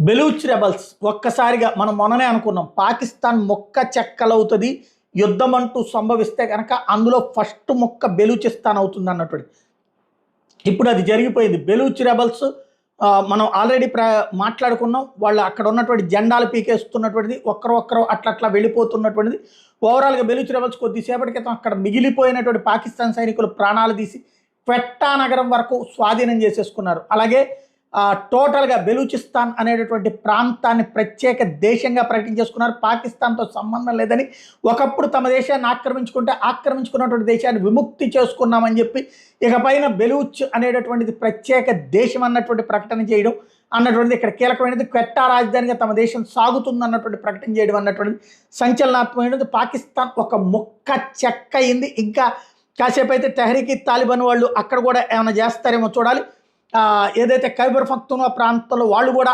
Baloch rebels ఒక్కసారిగా మనం మొన్ననే అనుకున్నాం పాకిస్తాన్ మొక్క చెక్కలవుతుంది యుద్ధం అంటూ సంభవిస్తే కనుక అందులో ఫస్ట్ మొక్క బెలూచిస్తాన్ అవుతుంది అన్నటువంటి ఇప్పుడు అది జరిగిపోయింది. బెలూచ్ రెబల్స్ మనం ఆల్రెడీ మాట్లాడుకున్నాం. వాళ్ళు అక్కడ ఉన్నటువంటి జెండాలు పీకేస్తున్నటువంటిది ఒక్కరు అట్లా అట్లా వెళ్ళిపోతున్నటువంటిది. ఓవరాల్గా బెలూచ్ రెబల్స్ కొద్దిసేపటి క్రితం అక్కడ మిగిలిపోయినటువంటి పాకిస్తాన్ సైనికులు ప్రాణాలు తీసి క్వెట్టా నగరం వరకు స్వాధీనం చేసేసుకున్నారు. అలాగే టోటల్గా బెలూచిస్తాన్ అనేటటువంటి ప్రాంతాన్ని ప్రత్యేక దేశంగా ప్రకటించేసుకున్నారు. పాకిస్తాన్తో సంబంధం లేదని, ఒకప్పుడు తమ దేశాన్ని ఆక్రమించుకున్నటువంటి దేశాన్ని విముక్తి చేసుకున్నామని చెప్పి ఇకపైన బెలూచ్ అనేటటువంటిది ప్రత్యేక దేశం అన్నటువంటి ప్రకటన చేయడం అన్నటువంటిది ఇక్కడ కీలకమైనది. క్వెట్టా రాజధానిగా తమ దేశం సాగుతుంది అన్నటువంటి ప్రకటన చేయడం అన్నటువంటిది సంచలనాత్మకమైనది. పాకిస్తాన్ ఒక మొక్క చెక్క అయింది. ఇంకా కాసేపు అయితే తెహ్రీక్ తాలిబాన్ వాళ్ళు అక్కడ కూడా ఏమైనా చేస్తారేమో చూడాలి. ఏదైతే ఖైబర్ పఖ్తూన్ఖ్వా ప్రాంతంలో వాళ్ళు కూడా